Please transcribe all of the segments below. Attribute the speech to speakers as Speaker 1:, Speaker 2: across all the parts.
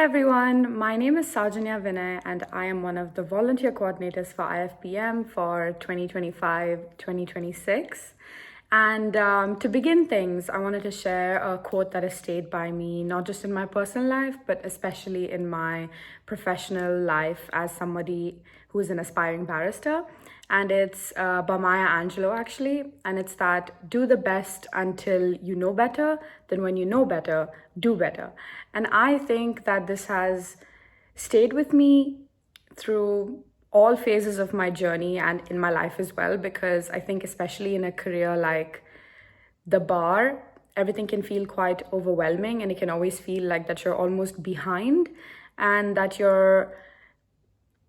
Speaker 1: everyone, my name is Saujanya Vinayy and I am one of the volunteer coordinators for IFBM for 2025-2026. And to begin things, I wanted to share a quote that is stayed by me, not just in my personal life, but especially in my professional life as somebody who is an aspiring barrister. And it's by Maya Angelou, actually. And it's that do the best until you know better, then when you know better, do better. And I think that this has stayed with me through all phases of my journey and in my life as well, because I think especially in a career like the bar, everything can feel quite overwhelming and it can always feel like that you're almost behind and that you're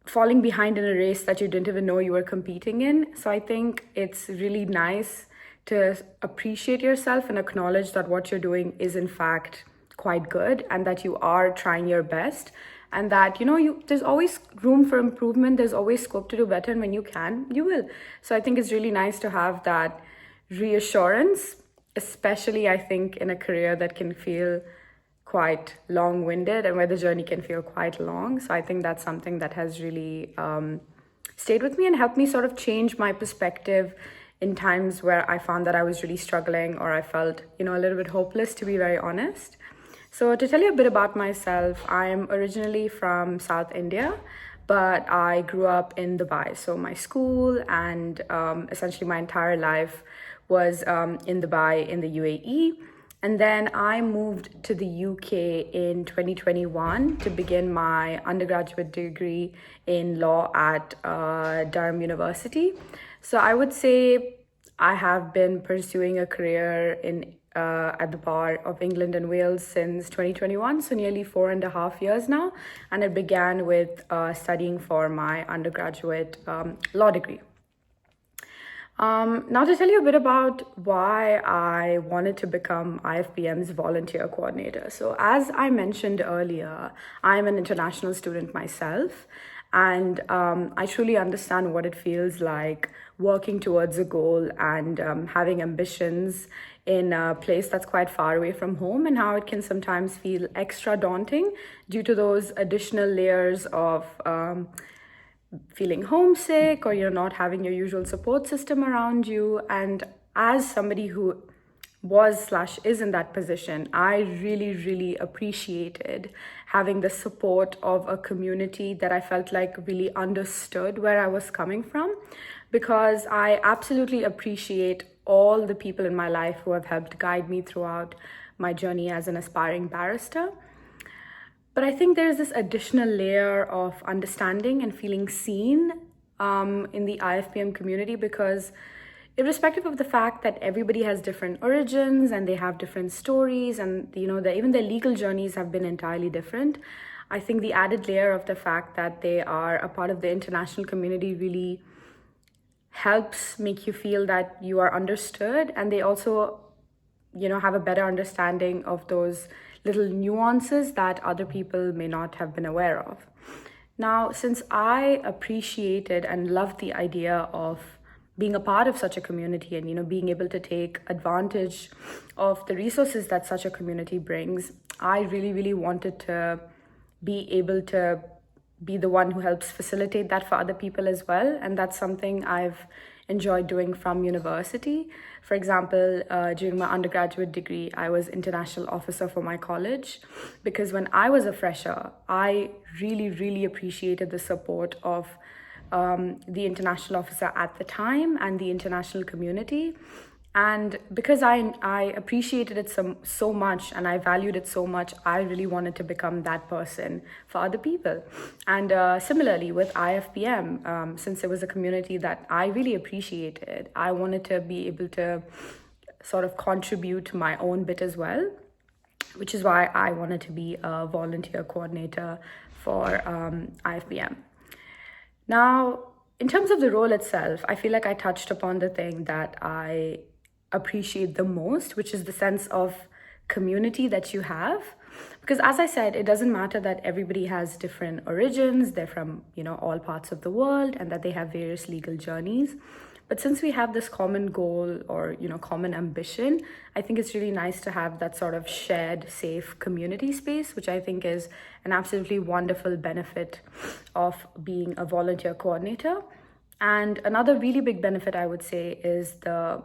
Speaker 1: falling behind in a race that you didn't even know you were competing in. So I think it's really nice to appreciate yourself and acknowledge that what you're doing is in fact quite good and that you are trying your best and that there's always room for improvement, there's always scope to do better, and when you can, you will. So I think it's really nice to have that reassurance, especially I think in a career that can feel quite long-winded and where the journey can feel quite long. So I think that's something that has really stayed with me and helped me sort of change my perspective in times where I found that I was really struggling or I felt a little bit hopeless, to be very honest. So to tell you a bit about myself, I'm originally from South India, but I grew up in Dubai. So my school and essentially my entire life was in Dubai in the UAE. And then I moved to the UK in 2021 to begin my undergraduate degree in law at Durham University. So I would say I have been pursuing a career at the bar of England and Wales since 2021, so nearly 4.5 years now. And it began with studying for my undergraduate law degree. Now to tell you a bit about why I wanted to become IFBM's volunteer coordinator. So as I mentioned earlier, I'm an international student myself, and I truly understand what it feels like working towards a goal and having ambitions in a place that's quite far away from home, and how it can sometimes feel extra daunting due to those additional layers of feeling homesick or not having your usual support system around you. And as somebody who was/is in that position, I really appreciated having the support of a community that I felt like really understood where I was coming from, because I absolutely appreciate all the people in my life who have helped guide me throughout my journey as an aspiring barrister. But I think there's this additional layer of understanding and feeling seen in the IFBM community, because irrespective of the fact that everybody has different origins and they have different stories and even their legal journeys have been entirely different, I think the added layer of the fact that they are a part of the international community really helps make you feel that you are understood, and they also have a better understanding of those little nuances that other people may not have been aware of. Now, since I appreciated and loved the idea of being a part of such a community and being able to take advantage of the resources that such a community brings, I really wanted to be able to be the one who helps facilitate that for other people as well. And that's something I've enjoyed doing from university. For example, during my undergraduate degree, I was international officer for my college, because when I was a fresher, I really appreciated the support of the international officer at the time and the international community. And because I appreciated it so much and I valued it so much, I really wanted to become that person for other people. And similarly with IFBM, since it was a community that I really appreciated, I wanted to be able to sort of contribute my own bit as well, which is why I wanted to be a volunteer coordinator for IFBM. Now, in terms of the role itself, I feel like I touched upon the thing that I appreciate the most, which is the sense of community that you have. Because as I said, it doesn't matter that everybody has different origins, they're from all parts of the world, and that they have various legal journeys. But since we have this common goal or, common ambition, I think it's really nice to have that sort of shared, safe community space, which I think is an absolutely wonderful benefit of being a volunteer coordinator. And another really big benefit, I would say, is the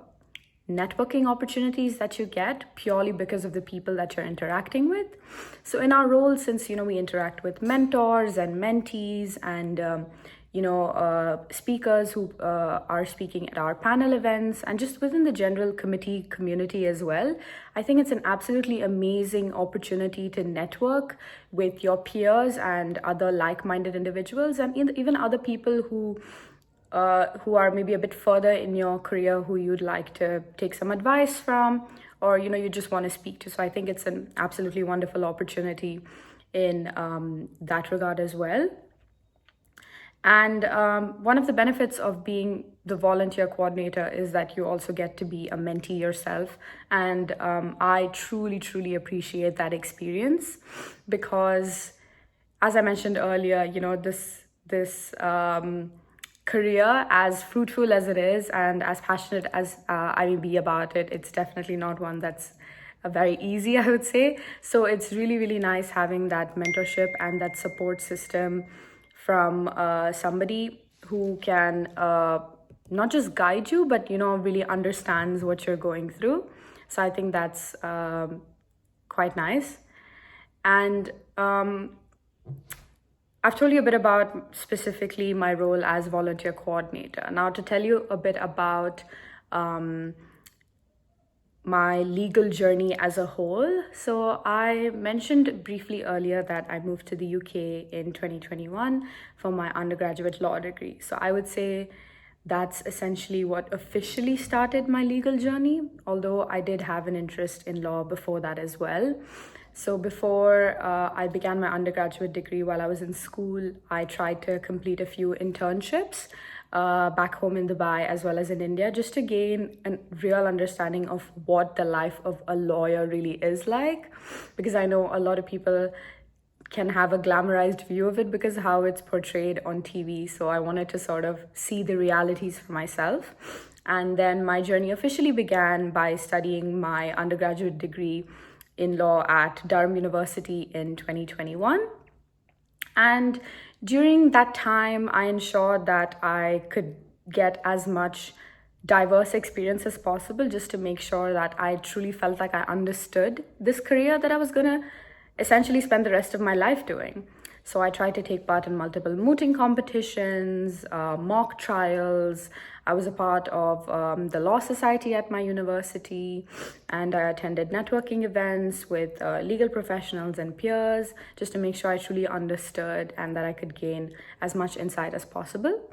Speaker 1: networking opportunities that you get purely because of the people that you're interacting with. So in our role, since we interact with mentors and mentees and speakers who are speaking at our panel events and just within the general community as well, I think it's an absolutely amazing opportunity to network with your peers and other like-minded individuals, and even other people who are maybe a bit further in your career, who you'd like to take some advice from, or you just want to speak to. So I think it's an absolutely wonderful opportunity in that regard as well. And one of the benefits of being the volunteer coordinator is that you also get to be a mentee yourself. And I truly appreciate that experience, because as I mentioned earlier, this career, as fruitful as it is and as passionate as I may be about it, it's definitely not one that's very easy, I would say. So it's really nice having that mentorship and that support system from somebody who can not just guide you, but really understands what you're going through. So I think that's quite nice. And I've told you a bit about specifically my role as volunteer coordinator. Now, to tell you a bit about my legal journey as a whole. So I mentioned briefly earlier that I moved to the UK in 2021 for my undergraduate law degree. So I would say that's essentially what officially started my legal journey, although I did have an interest in law before that as well. So before I began my undergraduate degree, while I was in school, I tried to complete a few internships back home in Dubai as well as in India, just to gain a real understanding of what the life of a lawyer really is like. Because I know a lot of people can have a glamorized view of it because how it's portrayed on TV. So I wanted to sort of see the realities for myself. And then my journey officially began by studying my undergraduate degree in law at Durham University in 2021. And during that time, I ensured that I could get as much diverse experience as possible, just to make sure that I truly felt like I understood this career that I was going to essentially spend the rest of my life doing. So I tried to take part in multiple mooting competitions, mock trials. I was a part of the Law Society at my university, and I attended networking events with legal professionals and peers, just to make sure I truly understood and that I could gain as much insight as possible.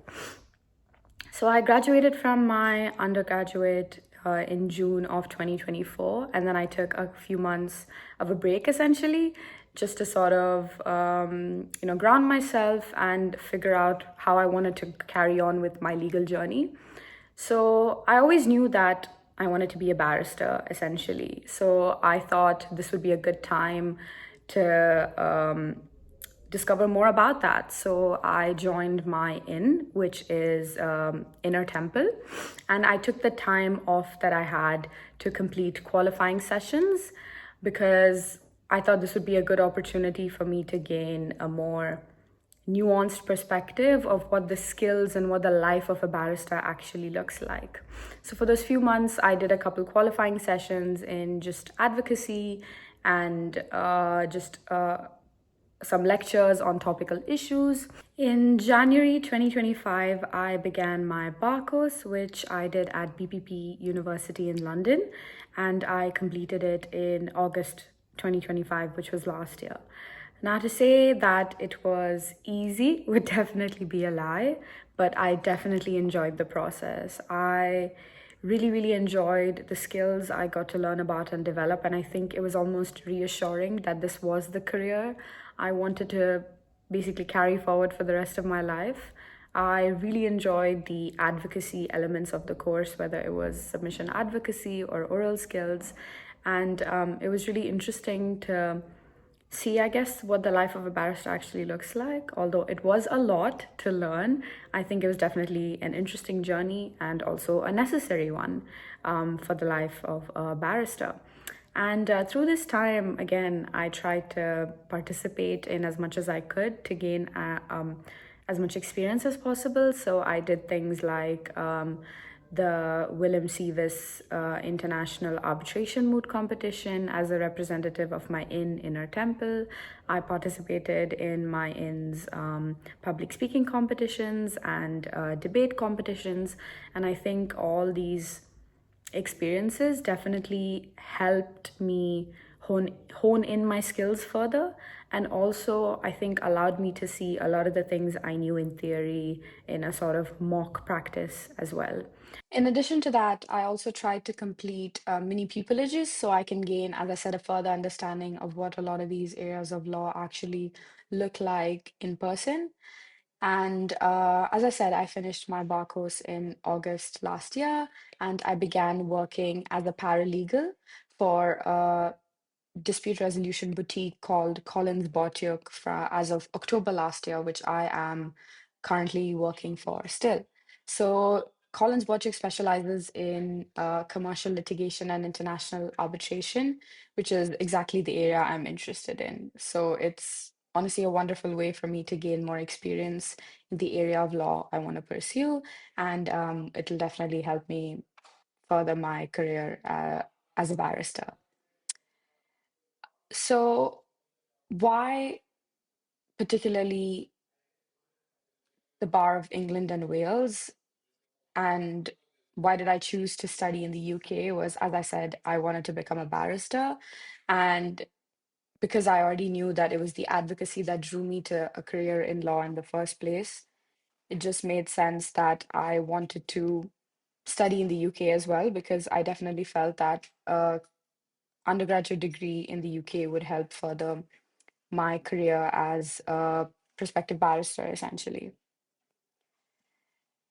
Speaker 1: So I graduated from my undergraduate in June of 2024, and then I took a few months of a break, essentially, just to sort of, ground myself and figure out how I wanted to carry on with my legal journey. So I always knew that I wanted to be a barrister, essentially. So I thought this would be a good time to discover more about that. So I joined my IN, which is Inner Temple, and I took the time off that I had to complete qualifying sessions, because I thought this would be a good opportunity for me to gain a more nuanced perspective of what the skills and what the life of a barrister actually looks like. So for those few months, I did a couple qualifying sessions in just advocacy and some lectures on topical issues. In January 2025, I began my bar course, which I did at BPP University in London, and I completed it in August 2025, which was last year. Now, to say that it was easy would definitely be a lie, but I definitely enjoyed the process. I really enjoyed the skills I got to learn about and develop, and I think it was almost reassuring that this was the career I wanted to basically carry forward for the rest of my life. I really enjoyed the advocacy elements of the course, whether it was submission advocacy or oral skills, and it was really interesting to see, I guess, what the life of a barrister actually looks like. Although it was a lot to learn, I think it was definitely an interesting journey and also a necessary one for the life of a barrister. And through this time, again, I tried to participate in as much as I could to gain as much experience as possible. So I did things like the Willem Sevis International Arbitration Moot Competition as a representative of my inn, Inner Temple. I participated in my inn's public speaking competitions and debate competitions. And I think all these experiences definitely helped me hone in my skills further, and also I think allowed me to see a lot of the things I knew in theory in a sort of mock practice as well. In addition to that, I also tried to complete mini pupillages so I can gain, as I said, a further understanding of what a lot of these areas of law actually look like in person. And as I said, I finished my bar course in August last year, and I began working as a paralegal for a dispute resolution boutique called Collins Botyuk as of October last year, which I am currently working for still. So Collins Botyuk specializes in commercial litigation and international arbitration, which is exactly the area I'm interested in. So it's honestly a wonderful way for me to gain more experience in the area of law I want to pursue, and it'll definitely help me further my career as a barrister. So, why particularly the Bar of England and Wales? And why did I choose to study in the UK? Was, as I said, I wanted to become a barrister. And because I already knew that it was the advocacy that drew me to a career in law in the first place, it just made sense that I wanted to study in the UK as well, because I definitely felt that a undergraduate degree in the UK would help further my career as a prospective barrister, essentially.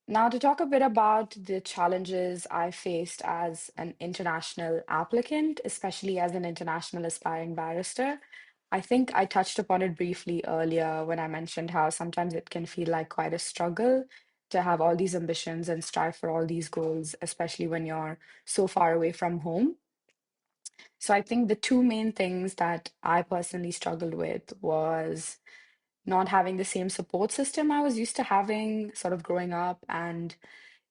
Speaker 1: Now, to talk a bit about the challenges I faced as an international applicant, especially as an international aspiring barrister, I think I touched upon it briefly earlier when I mentioned how sometimes it can feel like quite a struggle to have all these ambitions and strive for all these goals, especially when you're so far away from home. So I think the two main things that I personally struggled with was not having the same support system I was used to having sort of growing up. And,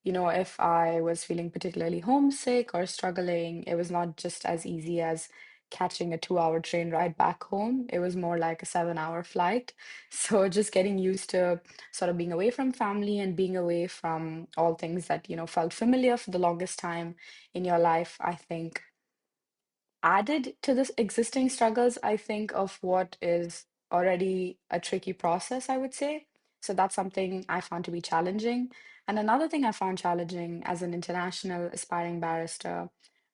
Speaker 1: if I was feeling particularly homesick or struggling, it was not just as easy as catching a 2 hour train ride back home. It was more like a 7 hour flight. So just getting used to sort of being away from family and being away from all things that, felt familiar for the longest time in your life, I think added to this existing struggles, I think, of what is already a tricky process, I would say. So that's something I found to be challenging. And another thing I found challenging as an international aspiring barrister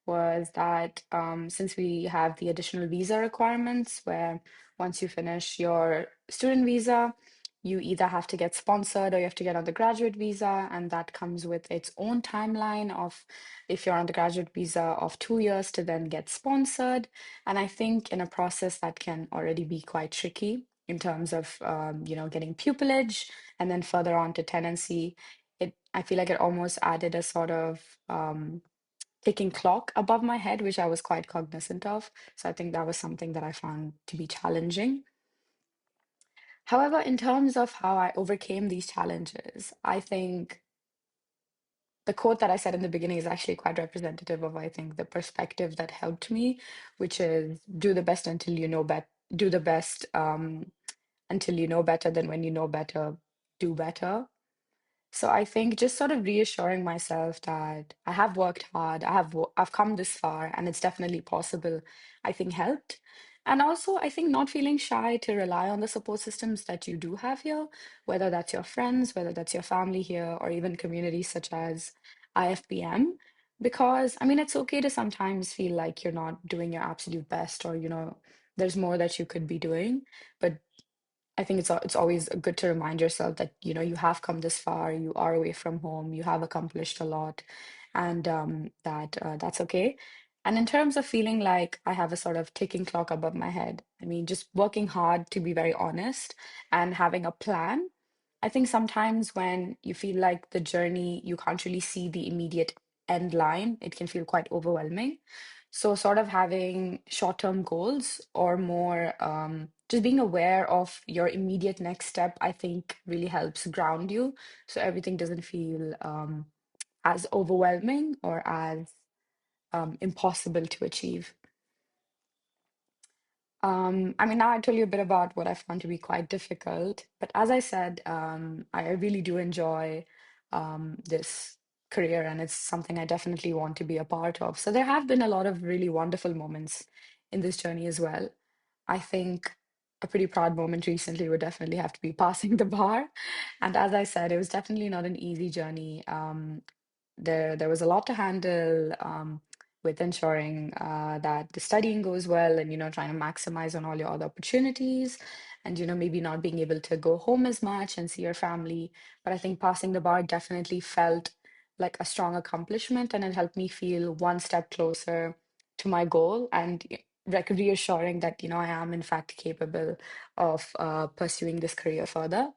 Speaker 1: was that since we have the additional visa requirements, where once you finish your student visa, you either have to get sponsored or you have to get on the graduate visa, and that comes with its own timeline of if you're on the graduate visa of 2 years to then get sponsored. And I think in a process that can already be quite tricky in terms of getting pupillage and then further on to tenancy. I feel like it almost added a sort of ticking clock above my head, which I was quite cognizant of. So I think that was something that I found to be challenging. However, in terms of how I overcame these challenges, I think the quote that I said in the beginning is actually quite representative of, I think, the perspective that helped me, which is do the best until you know better, do the best until you know better, then when you know better, do better. So I think just sort of reassuring myself that I have worked hard, I've come this far, and it's definitely possible, I think helped. And also, I think not feeling shy to rely on the support systems that you do have here, whether that's your friends, whether that's your family here, or even communities such as IFBM. Because, I mean, it's okay to sometimes feel like you're not doing your absolute best, or, there's more that you could be doing. But I think it's always good to remind yourself that you have come this far, you are away from home, you have accomplished a lot, and that's okay. And in terms of feeling like I have a sort of ticking clock above my head, I mean, just working hard to be very honest and having a plan. I think sometimes when you feel like the journey, you can't really see the immediate end line, it can feel quite overwhelming. So, sort of having short-term goals or more just being aware of your immediate next step, I think really helps ground you. So everything doesn't feel as overwhelming or as impossible to achieve. I mean, now I told you a bit about what I found to be quite difficult, but as I said, I really do enjoy this career, and it's something I definitely want to be a part of. So there have been a lot of really wonderful moments in this journey as well. I think a pretty proud moment recently would definitely have to be passing the bar. And as I said, it was definitely not an easy journey. There was a lot to handle with ensuring that the studying goes well and trying to maximize on all your other opportunities and maybe not being able to go home as much and see your family. But I think passing the bar definitely felt like a strong accomplishment, and it helped me feel one step closer to my goal and like reassuring that I am in fact capable of pursuing this career further.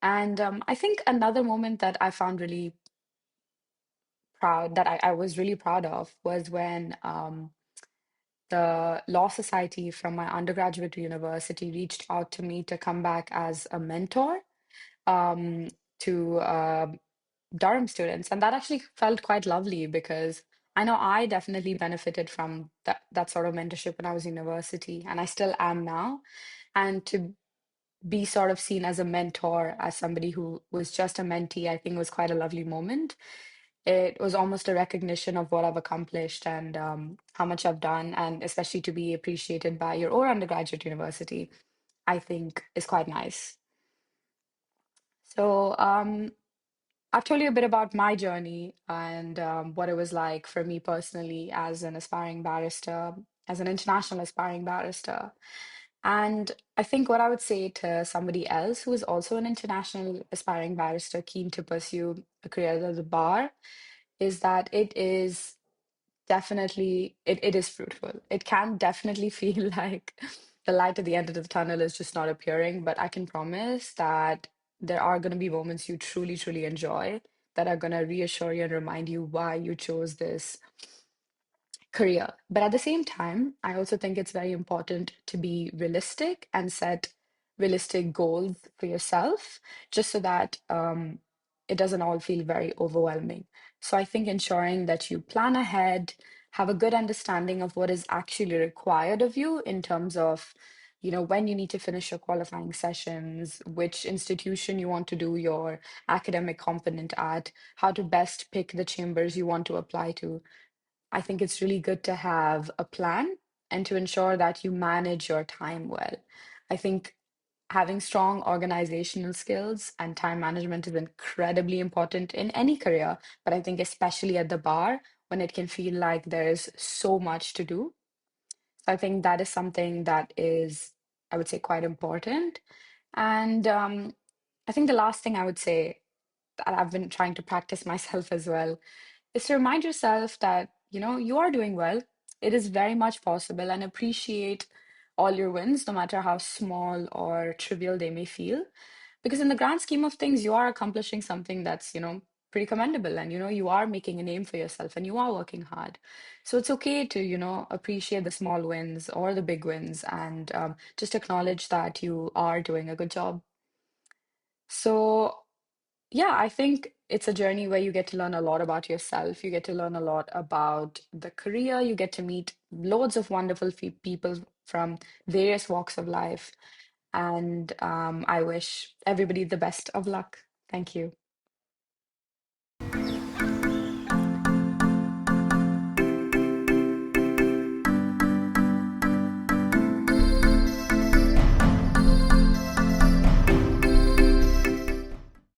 Speaker 1: And I think another moment that I found really proud that I was really proud of was when the Law Society from my undergraduate university reached out to me to come back as a mentor um, to Durham students. And that actually felt quite lovely because I know I definitely benefited from that sort of mentorship when I was in university, and I still am now. And to be sort of seen as a mentor, as somebody who was just a mentee, I think was quite a lovely moment. It was almost a recognition of what I've accomplished and how much I've done, and especially to be appreciated by your own undergraduate university, I think is quite nice. So, I've told you a bit about my journey and what it was like for me personally as an aspiring barrister, as an international aspiring barrister. And I think what I would say to somebody else who is also an international aspiring barrister keen to pursue a career at the bar is that it is fruitful. It can definitely feel like the light at the end of the tunnel is just not appearing, but I can promise that there are going to be moments you truly, truly enjoy that are going to reassure you and remind you why you chose this career. But at the same time, I also think it's very important to be realistic and set realistic goals for yourself, just so that it doesn't all feel very overwhelming. So I think ensuring that you plan ahead, have a good understanding of what is actually required of you in terms of, when you need to finish your qualifying sessions, which institution you want to do your academic component at, how to best pick the chambers you want to apply to. I think it's really good to have a plan and to ensure that you manage your time well. I think having strong organizational skills and time management is incredibly important in any career, but I think especially at the bar when it can feel like there's so much to do. So I think that is something that is, I would say, quite important. And I think the last thing I would say that I've been trying to practice myself as well is to remind yourself that, you are doing well. It is very much possible, and appreciate all your wins, no matter how small or trivial they may feel. Because in the grand scheme of things, you are accomplishing something that's, pretty commendable, and, you are making a name for yourself and you are working hard. So it's okay to, appreciate the small wins or the big wins and just acknowledge that you are doing a good job. So yeah, I think it's a journey where you get to learn a lot about yourself. You get to learn a lot about the career. You get to meet loads of wonderful people from various walks of life. And I wish everybody the best of luck. Thank you.